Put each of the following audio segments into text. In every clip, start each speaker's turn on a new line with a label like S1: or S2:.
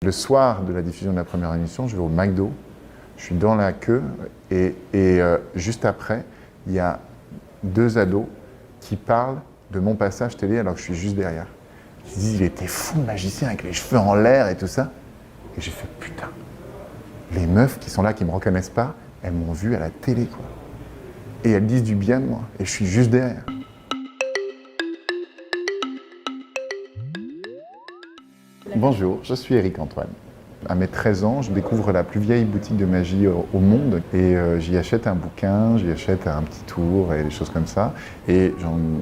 S1: Le soir de la diffusion de la première émission, je vais au McDo, je suis dans la queue et juste après, il y a deux ados qui parlent de mon passage télé alors que je suis juste derrière. Ils disent, il était fou le magicien avec les cheveux en l'air et tout ça. Et j'ai fait, putain, les meufs qui sont là, qui ne me reconnaissent pas, elles m'ont vu à la télé, quoi. Et elles disent du bien de moi, et je suis juste derrière. Bonjour, je suis Éric Antoine. À mes 13 ans, je découvre la plus vieille boutique de magie au monde et j'y achète un bouquin, j'y achète un petit tour et des choses comme ça. Et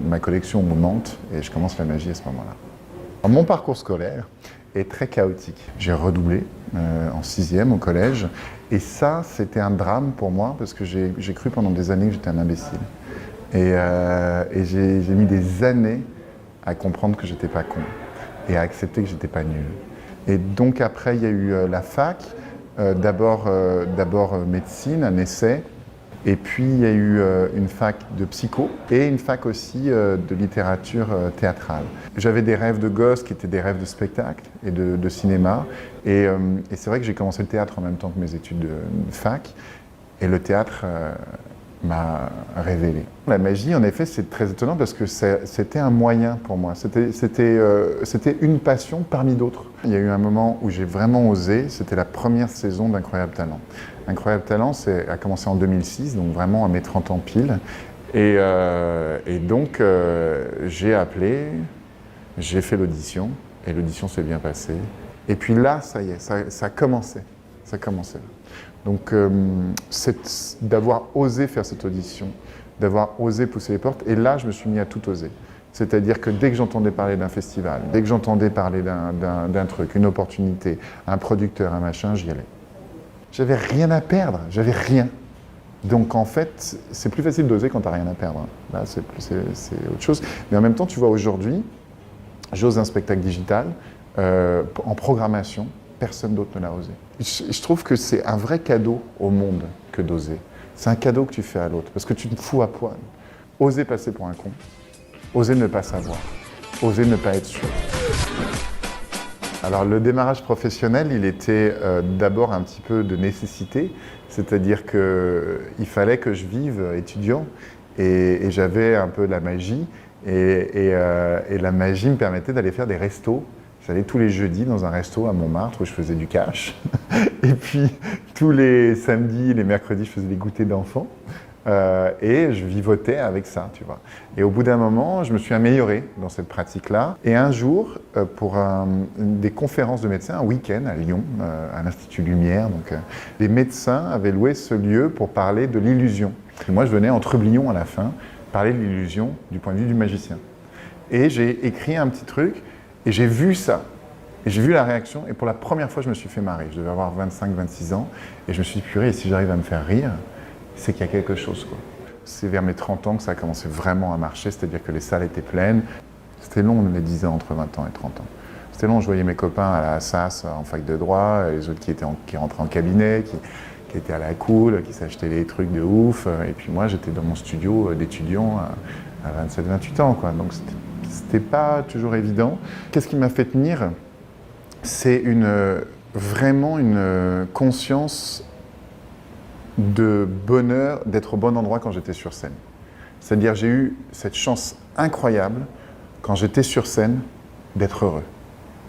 S1: ma collection augmente et je commence la magie à ce moment-là. Mon parcours scolaire est très chaotique. J'ai redoublé en 6e au collège et ça, c'était un drame pour moi parce que j'ai cru pendant des années que j'étais un imbécile. Et j'ai mis des années à comprendre que j'étais pas con et à accepter que j'étais pas nul. Et donc après, il y a eu la fac, d'abord médecine, un essai, et puis il y a eu une fac de psycho et une fac aussi de littérature théâtrale. J'avais des rêves de gosse qui étaient des rêves de spectacle et de cinéma, et c'est vrai que j'ai commencé le théâtre en même temps que mes études de fac, et le théâtre m'a révélé. La magie, en effet, c'est très étonnant parce que c'était un moyen pour moi. C'était une passion parmi d'autres. Il y a eu un moment où j'ai vraiment osé, c'était la première saison d'Incroyable Talent. Incroyable Talent a commencé en 2006, donc vraiment à mes 30 ans pile. Et donc, j'ai appelé, j'ai fait l'audition, et l'audition s'est bien passée. Et puis là, ça y est, ça commençait. Ça commençait. Donc, c'est d'avoir osé faire cette audition, d'avoir osé pousser les portes, et là, je me suis mis à tout oser. C'est-à-dire que dès que j'entendais parler d'un festival, dès que j'entendais parler d'un truc, une opportunité, un producteur, un machin, j'y allais. J'avais rien à perdre, j'avais rien. Donc en fait, c'est plus facile d'oser quand t'as rien à perdre. Là, c'est autre chose. Mais en même temps, tu vois, aujourd'hui, j'ose un spectacle digital en programmation. Personne d'autre ne l'a osé. Je trouve que c'est un vrai cadeau au monde que d'oser. C'est un cadeau que tu fais à l'autre, parce que tu te fous à poil. Oser passer pour un con, oser ne pas savoir, oser ne pas être sûr. Alors le démarrage professionnel, il était d'abord un petit peu de nécessité, c'est-à-dire qu'il fallait que je vive étudiant, et j'avais un peu de la magie, et la magie me permettait d'aller faire des restos. J'allais tous les jeudis dans un resto à Montmartre où je faisais du cash. Et puis, tous les samedis, les mercredis, je faisais des goûters d'enfants. Et je vivotais avec ça, tu vois. Et au bout d'un moment, je me suis amélioré dans cette pratique-là. Et un jour, pour des conférences de médecins, un week-end à Lyon, à l'Institut Lumière, donc, les médecins avaient loué ce lieu pour parler de l'illusion. Et moi, je venais en trublion à la fin, parler de l'illusion du point de vue du magicien. Et j'ai écrit un petit truc. Et j'ai vu ça, et j'ai vu la réaction, et pour la première fois, je me suis fait marrer. Je devais avoir 25-26 ans, et je me suis dit, purée, et si j'arrive à me faire rire, c'est qu'il y a quelque chose, quoi. C'est vers mes 30 ans que ça a commencé vraiment à marcher, c'est-à-dire que les salles étaient pleines. C'était long, les 10 ans, entre 20 ans et 30 ans. C'était long, je voyais mes copains à la SAS en fac de droit, les autres qui rentraient en cabinet, qui étaient à la cool, qui s'achetaient des trucs de ouf, et puis moi, j'étais dans mon studio d'étudiant à 27-28 ans, quoi. Donc, c'était pas toujours évident. Qu'est-ce qui m'a fait tenir? C'est vraiment une conscience de bonheur d'être au bon endroit quand j'étais sur scène. C'est-à-dire j'ai eu cette chance incroyable quand j'étais sur scène d'être heureux.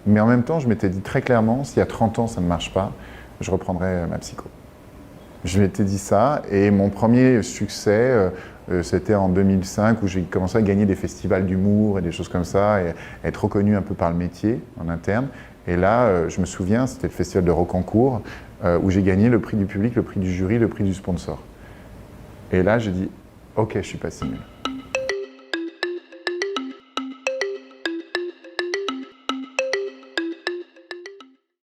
S1: Mais en même temps, je m'étais dit très clairement, s'il y a 30 ans ça ne marche pas, je reprendrai ma psycho. Je m'étais dit ça, et mon premier succès, c'était en 2005 où j'ai commencé à gagner des festivals d'humour et des choses comme ça, et être reconnu un peu par le métier en interne. Et là, je me souviens, c'était le festival de Rocancourt, où j'ai gagné le prix du public, le prix du jury, le prix du sponsor. Et là, j'ai dit, ok, je suis pas si nul.